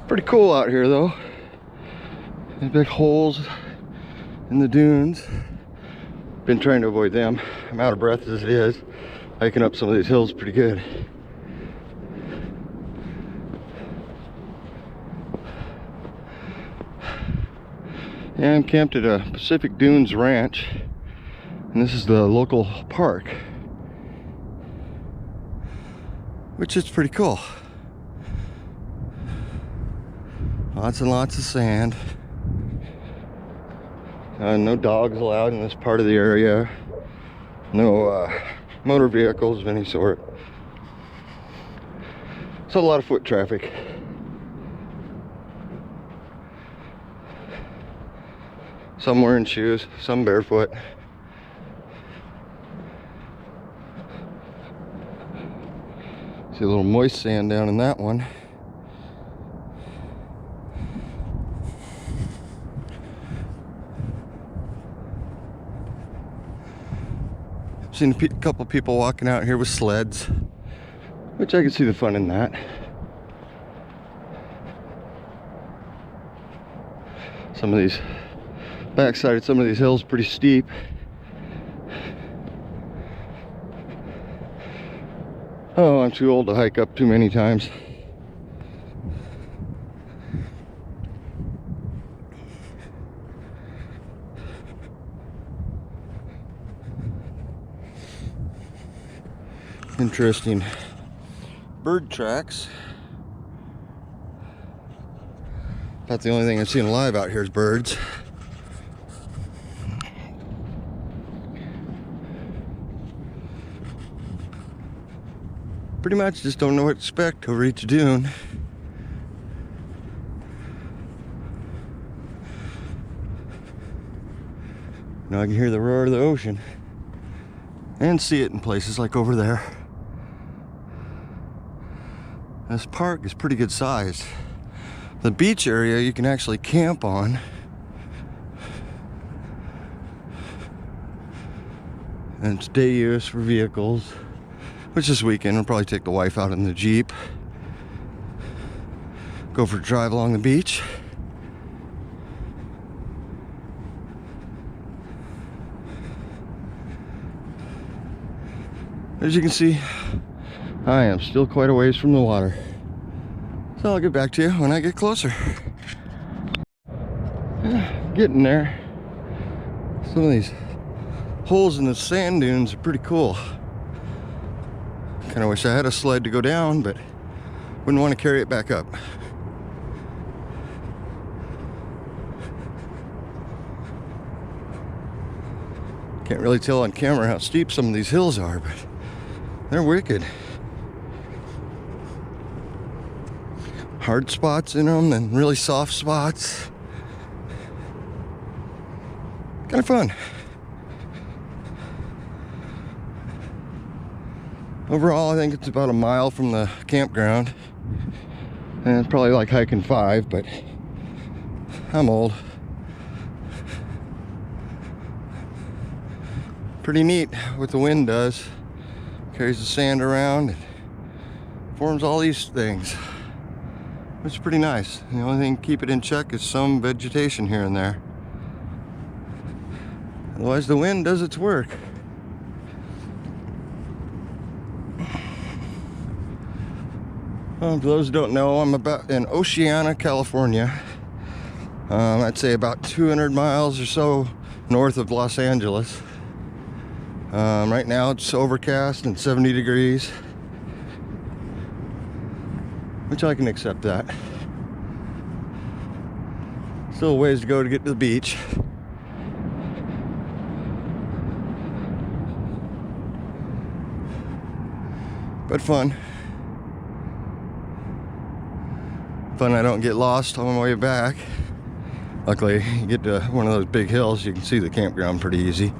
Pretty cool out here though. These big holes in the dunes. Been trying to avoid them. I'm out of breath as it is. Hiking up some of these hills pretty good. Yeah, I'm camped at a Pacific Dunes Ranch, and this is the local park, which is pretty cool. Lots and lots of sand. No dogs allowed in this part of the area. No motor vehicles of any sort. So a lot of foot traffic. Some wearing shoes, some barefoot. See a little moist sand down in that one. Seen a couple people walking out here with sleds, which I can see the fun in that. Some of these backside of some of these hills pretty steep. Oh, I'm too old to hike up too many times. Interesting bird tracks. About the only thing I've seen alive out here is birds. Pretty much just don't know what to expect over each dune. Now I can hear the roar of the ocean and see it in places like over there. This park is pretty good sized. The beach area you can actually camp on. And it's day use for vehicles. Which this weekend I'll probably take the wife out in the Jeep. Go for a drive along the beach. As you can see, I am still quite a ways from the water. So I'll get back to you when I get closer. Getting there. Some of these holes in the sand dunes are pretty cool. Kind of wish I had a sled to go down, but wouldn't want to carry it back up. Can't really tell on camera how steep some of these hills are, but they're wicked. Hard spots in them and really soft spots. Kind of fun. Overall, I think it's about a mile from the campground. And it's probably like hiking 5, but I'm old. Pretty neat what the wind does. Carries the sand around and forms all these things. It's pretty nice. The only thing to keep it in check is some vegetation here and there. Otherwise, the wind does its work. Well, for those who don't know, I'm about in Oceano, California. I'd say about 200 miles or so north of Los Angeles. Right now it's overcast and 70 degrees. Which I can accept that. Still a ways to go to get to the beach. But fun. Fun I don't get lost on my way back. Luckily, you get to one of those big hills, you can see the campground pretty easy.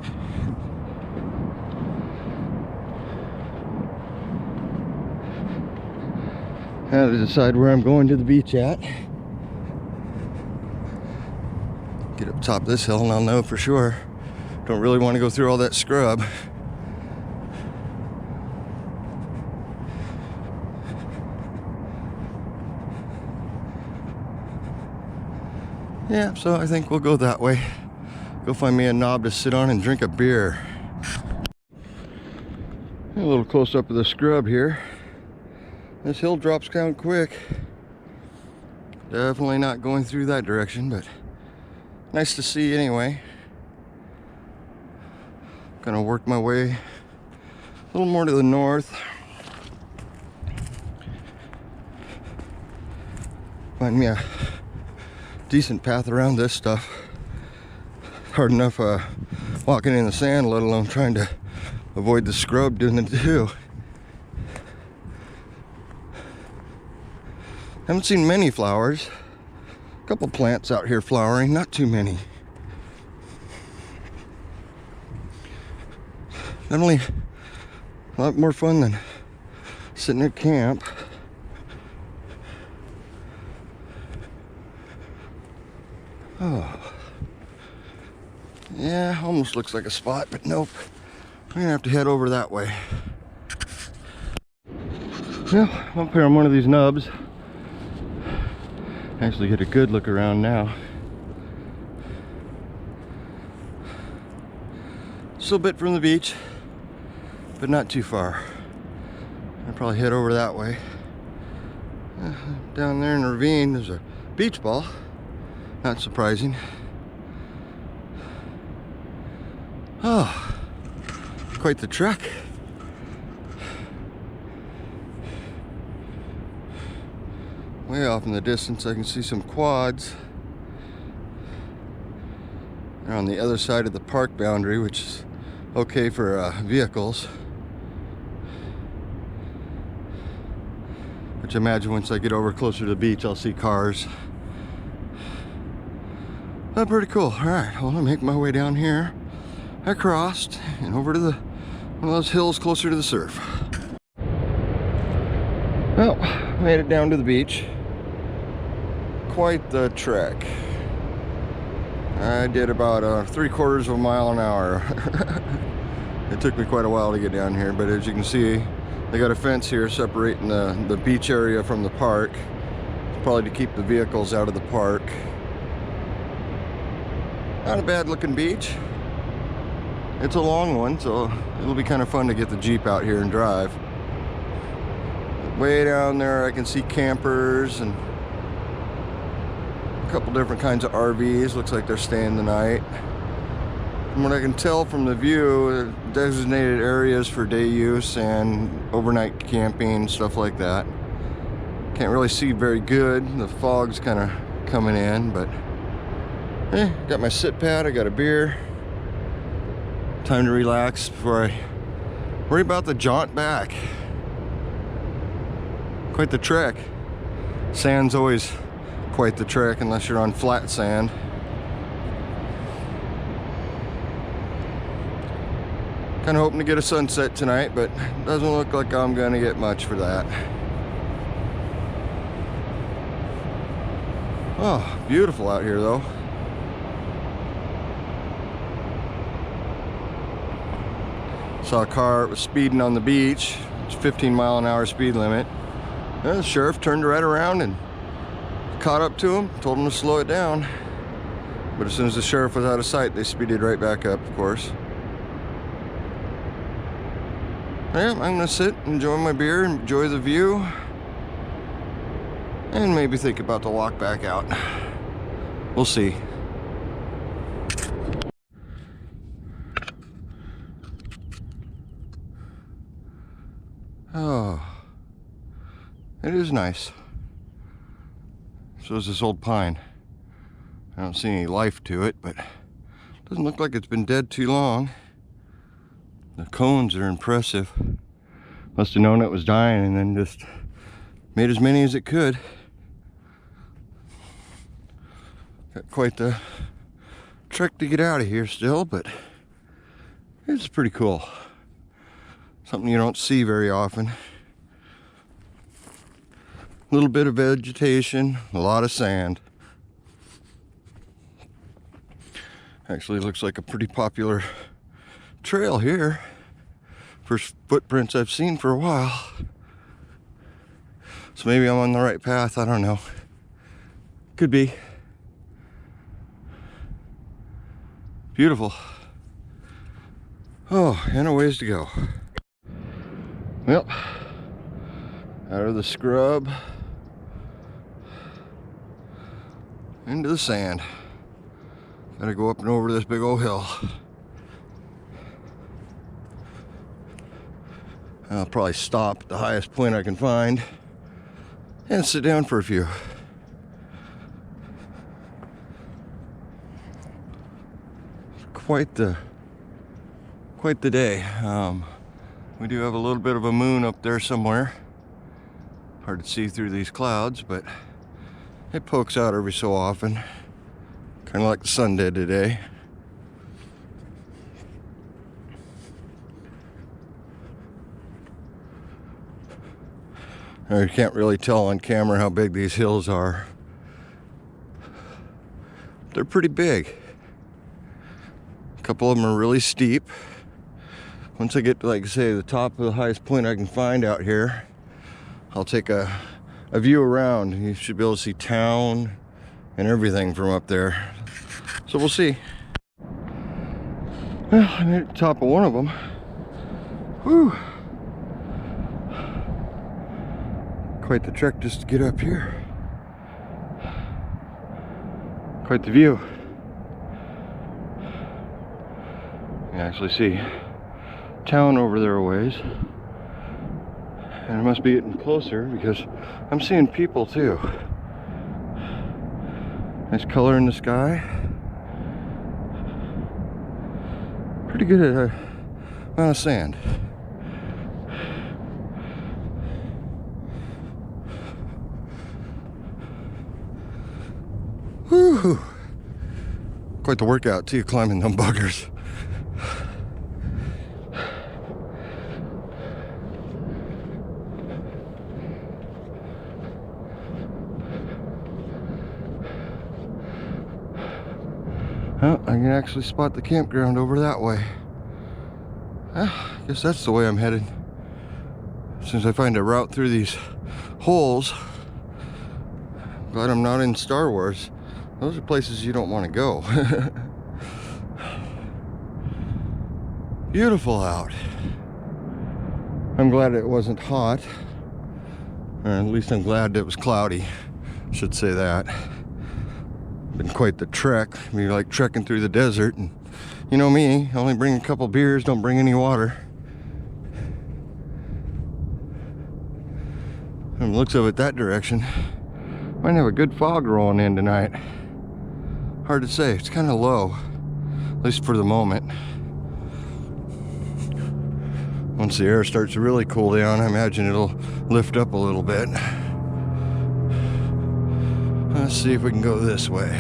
I have to decide where I'm going to the beach at. Get up top of this hill and I'll know for sure. Don't really want to go through all that scrub. Yeah, so I think we'll go that way. Go find me a knob to sit on and drink a beer. A little close up of the scrub here. This hill drops down quick. Definitely not going through that direction, but nice to see anyway. Gonna work my way a little more to the north. Find me a decent path around this stuff. Hard enough walking in the sand, let alone trying to avoid the scrub doing it too. Haven't seen many flowers. A couple plants out here flowering, not too many. Definitely a lot more fun than sitting at camp. Oh. Yeah, almost looks like a spot, but nope. I'm gonna have to head over that way. Well, I'm up here on one of these nubs. Actually get a good look around now. Still a bit from the beach, but not too far. I'll probably head over that way. Down there in the ravine, there's a beach ball. Not surprising. Oh, quite the trek. Way off in the distance, I can see some quads. They're on the other side of the park boundary, which is okay for vehicles. Which I imagine once I get over closer to the beach, I'll see cars. Oh, pretty cool. All right, well, I'm making my way down here. I crossed and over to one of those hills closer to the surf. Well, made it down to the beach. Quite the trek. I did about 3/4 of a mile an hour. It took me quite a while to get down here, but as you can see, they got a fence here separating the beach area from the park. Probably to keep the vehicles out of the park. Not a bad looking beach. It's a long one, so it'll be kind of fun to get the Jeep out here and drive. Way down there I can see campers and a couple different kinds of RVs. Looks like they're staying the night. From what I can tell from the view, designated areas for day use and overnight camping, stuff like that. Can't really see very good. The fog's kind of coming in, but got my sit pad, I got a beer. Time to relax before I worry about the jaunt back. Quite the trek. Sand's always quite the trek unless you're on flat sand. Kind of hoping to get a sunset tonight, but doesn't look like I'm gonna get much for that. Oh, beautiful out here though. Saw a car was speeding on the beach. It's 15-mile-an-hour speed limit. And the sheriff turned right around and caught up to him, told him to slow it down. But as soon as the sheriff was out of sight, they speeded right back up, of course. Yeah, I'm gonna sit, enjoy my beer, enjoy the view, and maybe think about the walk back out. We'll see. Oh, it is nice. So is this old pine. I don't see any life to it, but it doesn't look like it's been dead too long. The cones are impressive. Must have known it was dying and then just made as many as it could. Got quite the trek to get out of here still, but it's pretty cool. Something you don't see very often. A little bit of vegetation, a lot of sand. Actually looks like a pretty popular trail here. First footprints I've seen for a while. So maybe I'm on the right path, I don't know. Could be. Beautiful. Oh, and a ways to go. Well, out of the scrub into the sand. Gotta go up and over this big old hill. I'll probably stop at the highest point I can find and sit down for a few. Quite the day. We do have a little bit of a moon up there somewhere. Hard to see through these clouds, but it pokes out every so often. Kind of like the sun did today. Now, you can't really tell on camera how big these hills are. They're pretty big. A couple of them are really steep. Once I get to, like I say, the top of the highest point I can find out here, I'll take a view around. You should be able to see town and everything from up there. So we'll see. Well, I'm at the top of one of them. Whew. Quite the trek just to get up here. Quite the view. You can actually see town over there a ways. And it must be getting closer because I'm seeing people too. Nice color in the sky. Pretty good amount of sand. Whew. Quite the workout too, climbing them buggers. Well, I can actually spot the campground over that way. Well, I guess that's the way I'm headed. Since I find a route through these holes, glad I'm not in Star Wars. Those are places you don't want to go. Beautiful out. I'm glad it wasn't hot. Or at least I'm glad it was cloudy. Should say that. Been quite the trek. I mean, like trekking through the desert, and you know me, I only bring a couple beers, don't bring any water. From the looks of it that direction, might have a good fog rolling in tonight. Hard to say. It's kind of low, at least for the moment. Once the air starts to really cool down, I imagine it'll lift up a little bit. Let's see if we can go this way.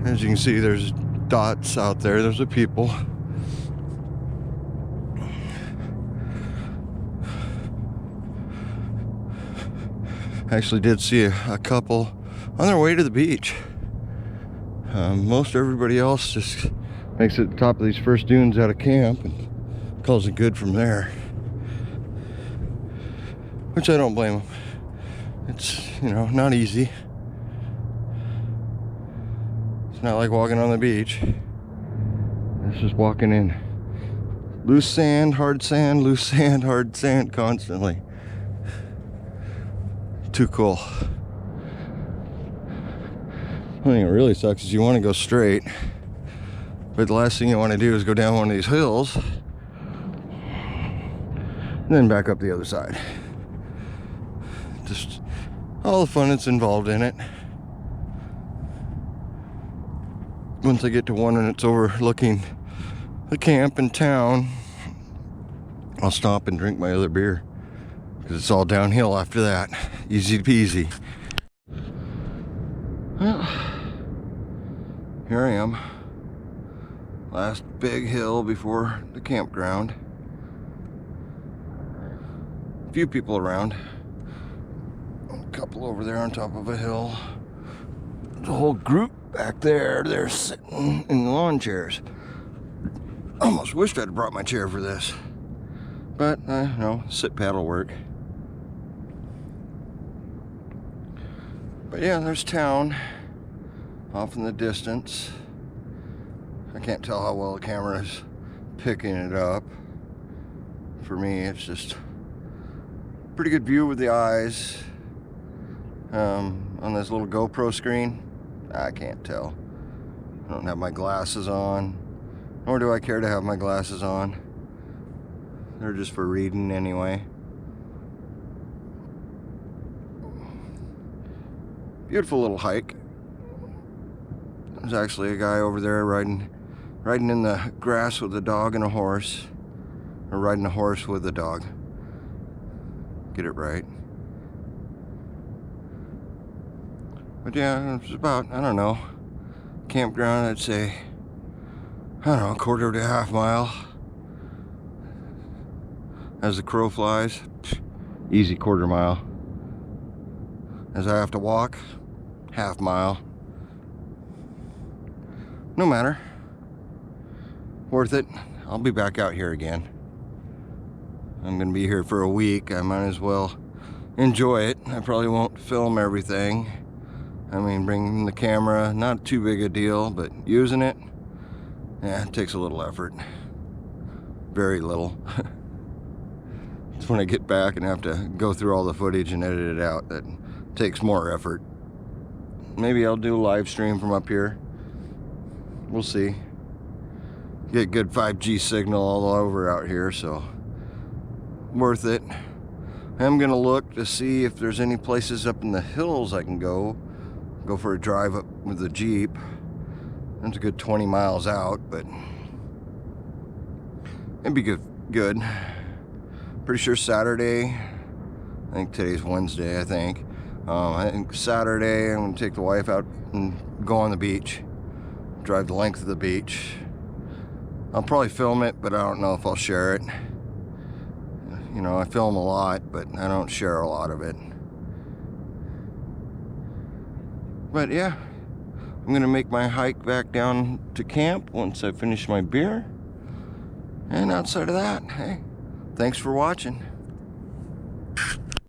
As you can see, there's dots out there. There's the people. Actually did see a couple on their way to the beach. Most everybody else just makes it to the top of these first dunes out of camp and calls it good from there. Which I don't blame them. It's, you know, not easy. It's not like walking on the beach. It's just walking in loose sand, hard sand, loose sand, hard sand constantly. Too cool. The thing that really sucks is you want to go straight, but the last thing you want to do is go down one of these hills and then back up the other side. Just all the fun that's involved in it. Once I get to one and it's overlooking the camp and town, I'll stop and drink my other beer because it's all downhill after that. Easy peasy. Well, here I am. Last big hill before the campground. A few people around. A couple over there on top of a hill. There's a whole group back there. They're sitting in the lawn chairs. Almost wished I'd brought my chair for this. But, no, sit paddle work. But yeah, there's town off in the distance. I can't tell how well the camera is picking it up. For me, it's just pretty good view with the eyes. On this little GoPro screen, I can't tell. I don't have my glasses on, nor do I care to have my glasses on. They're just for reading anyway. Beautiful little hike. There's actually a guy over there riding in the grass with a dog and a horse. Or riding a horse with a dog. Get it right. But yeah, it's about, I don't know, campground, I'd say, I don't know, a quarter to a half mile. As the crow flies, easy quarter mile. As I have to walk, half mile. No matter. Worth it. I'll be back out here again. I'm gonna be here for a week. I might as well enjoy it. I probably won't film everything. I mean, bringing the camera, not too big a deal, but using it, yeah, it takes a little effort. Very little. It's when I get back and have to go through all the footage and edit it out that takes more effort. Maybe I'll do a live stream from up here. We'll see. Get good 5G signal all over out here, so worth it. I'm gonna look to see if there's any places up in the hills I can go for a drive up with the Jeep. That's a good 20 miles out, but it'd be good. Pretty sure Saturday, I think today's Wednesday, I think Saturday I'm gonna take the wife out and go on the beach, drive the length of the beach. I'll probably film it, but I don't know if I'll share it. You know, I film a lot, but I don't share a lot of it. But yeah, I'm gonna make my hike back down to camp once I finish my beer. And outside of that, hey, thanks for watching.